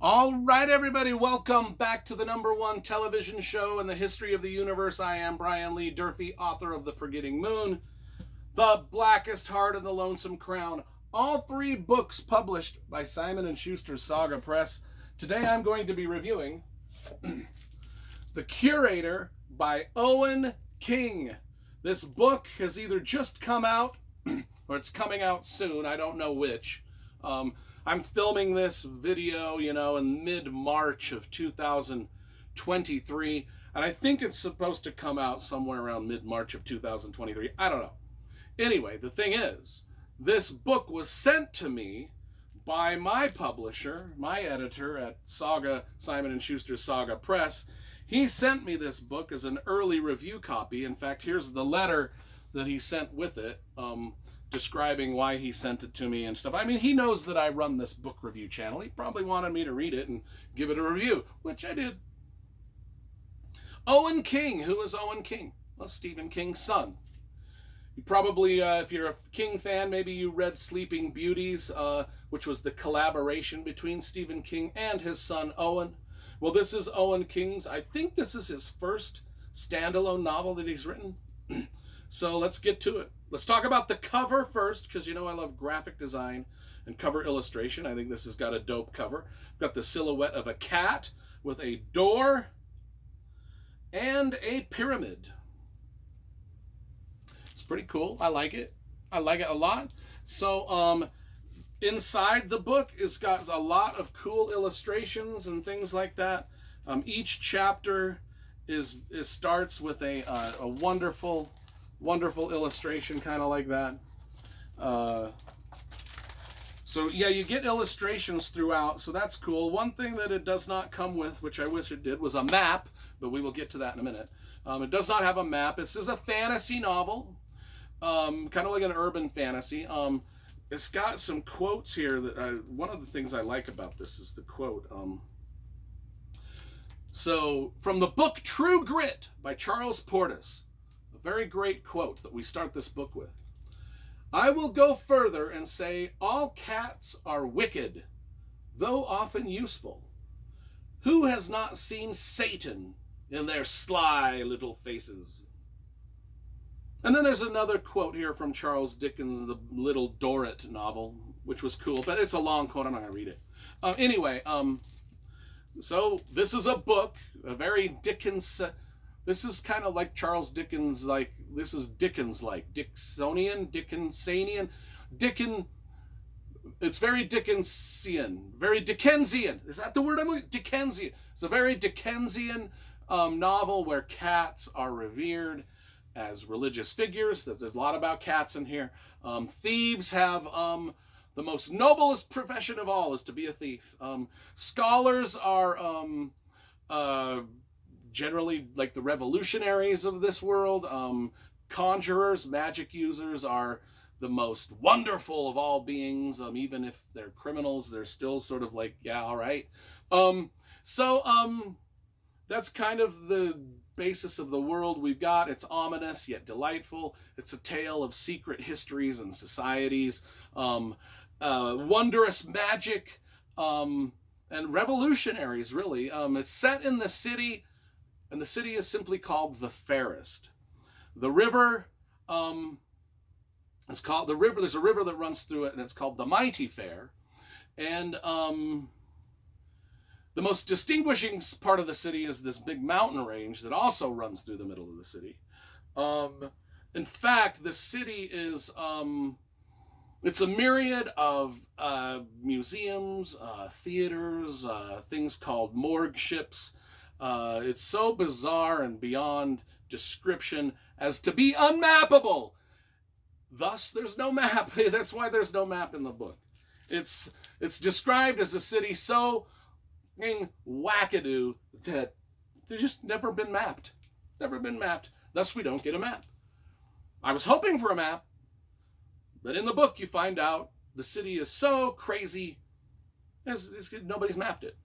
All right, everybody, welcome back to the #1 television show in the history of the universe. I am Brian Lee Durfee, author of The Forgetting Moon, The Blackest Heart, and The Lonesome Crown. All three books published by Simon & Schuster's Saga Press. Today I'm going to be reviewing The Curator by Owen King. This book has either just come out or it's coming out soon. I don't know which. I'm filming this video, in mid-March of 2023, and I think it's supposed to come out somewhere around mid-March of 2023. I don't know. Anyway, the thing is, this book was sent to me by my publisher, my editor at Simon & Schuster's Saga Press. He sent me this book as an early review copy. In fact, here's the letter that he sent with it, describing why he sent it to me and stuff. I mean, he knows that I run this book review channel. He probably wanted me to read it and give it a review, which I did. Owen King. Who is Owen King? Well, Stephen King's son. You probably, if you're a King fan, maybe you read Sleeping Beauties, which was the collaboration between Stephen King and his son Owen. Well, this is Owen King's, I think this is his first standalone novel that he's written. So let's get to it. Let's talk about the cover first, because I love graphic design and cover illustration. I think this has got a dope cover. Got the silhouette of a cat with a door and a pyramid. It's pretty cool. I like it. I like it a lot. So inside the book is got a lot of cool illustrations and things like that. Each chapter starts with a wonderful illustration, kind of like that. So yeah, you get illustrations throughout, so that's cool. One thing that it does not come with, which I wish it did, was a map, but we will get to that in a minute. It does not have a map. This is a fantasy novel, kind of like an urban fantasy. It's got some quotes here that one of the things I like about this is the quote. So from the book True Grit by Charles Portis, a very great quote that we start this book with. I will go further and say all cats are wicked, though often useful. Who has not seen Satan in their sly little faces? And then there's another quote here from Charles Dickens' The Little Dorrit novel, which was cool, but it's a long quote. I'm not going to read it. Anyway, so this is a book, a very Dickens. This is kind of like Charles Dickens, this is Dickens-like. Dickensanian. It's very Dickensian. Very Dickensian. Is that the word I'm looking? Dickensian. It's a very Dickensian novel where cats are revered as religious figures. There's a lot about cats in here. Thieves have the most noblest profession of all is to be a thief. Scholars are generally like the revolutionaries of this world. Conjurers, magic users are the most wonderful of all beings. Even if they're criminals, they're still sort of like, yeah, all right. That's kind of the basis of the world we've got. It's ominous yet delightful. It's a tale of secret histories and societies, wondrous magic, and revolutionaries, really. It's set in the city, and the city is simply called the Fairest. The river, it's called the river. There's a river that runs through it, and it's called the Mighty Fair. And the most distinguishing part of the city is this big mountain range that also runs through the middle of the city. In fact, the city is it's a myriad of museums, theaters, things called morgue ships. It's so bizarre and beyond description as to be unmappable. Thus, there's no map. That's why there's no map in the book. It's described as a city so wackadoo that they've just never been mapped. Never been mapped. Thus, we don't get a map. I was hoping for a map, but in the book you find out the city is so crazy, nobody's mapped it.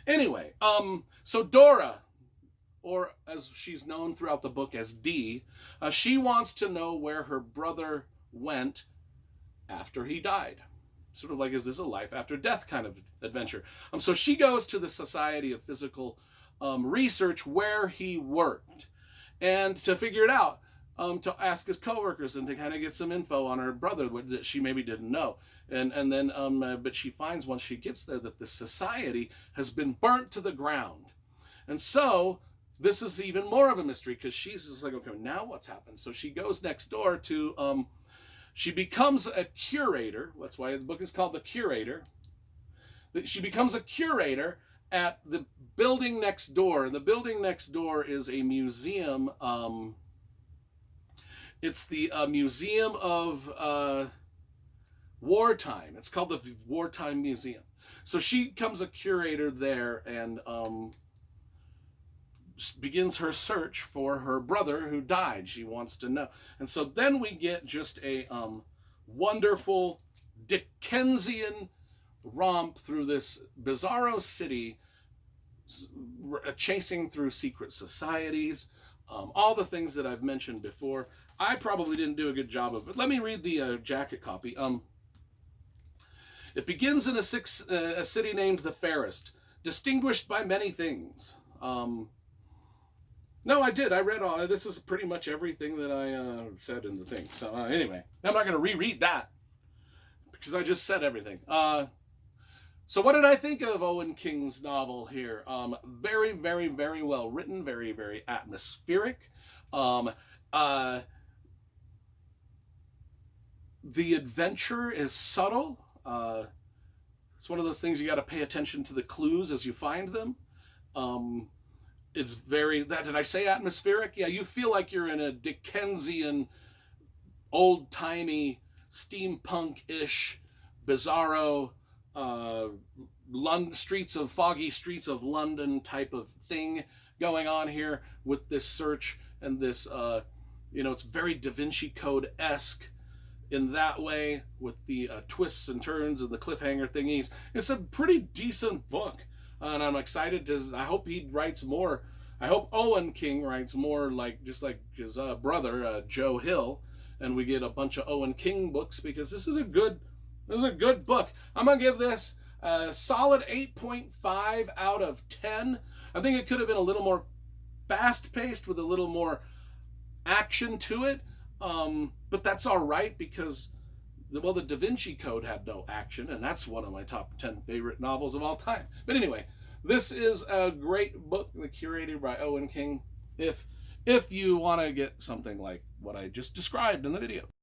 Anyway, so Dora, or as she's known throughout the book as Dee, she wants to know where her brother went after he died. sort of like, is this a life after death kind of adventure? So she goes to the Society of Physical Research where he worked, and to figure it out, to ask his coworkers and to kind of get some info on her brother that she maybe didn't know. And then, but she finds once she gets there that the society has been burnt to the ground. And so this is even more of a mystery, because she's just like, okay, now what's happened? So she goes next door to, she becomes a curator. That's why the book is called The Curator. She becomes a curator at the building next door. And the building next door is a museum. It's the Museum of Wartime. It's called the Wartime Museum. So she becomes a curator there and begins her search for her brother who died. She wants to know. And so then we get just a wonderful Dickensian romp through this bizarro city, chasing through secret societies, all the things that I've mentioned before. I probably didn't do a good job of it. Let me read the jacket copy. It begins in a city named the Fairest, distinguished by many things. No, I did. I read all. This is pretty much everything that I said in the thing. So anyway, I'm not going to reread that because I just said everything. So what did I think of Owen King's novel here? Very, very, very well written. Very, very atmospheric. The adventure is subtle. It's one of those things you got to pay attention to the clues as you find them. It's very, did I say atmospheric? Yeah, you feel like you're in a Dickensian, old-timey, steampunk-ish, bizarro, foggy streets of London type of thing going on here with this search and this, it's very Da Vinci Code-esque in that way, with the twists and turns and the cliffhanger thingies. It's a pretty decent book, and I'm excited I hope he writes more. I hope Owen King writes more, just like his brother Joe Hill, and we get a bunch of Owen King books, because this is a good book. I'm gonna give this a solid 8.5 out of 10. I think it could have been a little more fast-paced with a little more action to it. But that's all right, because the Da Vinci Code had no action, and that's one of my top 10 favorite novels of all time. But anyway, this is a great book, The Curator by Owen King, if you want to get something like what I just described in the video.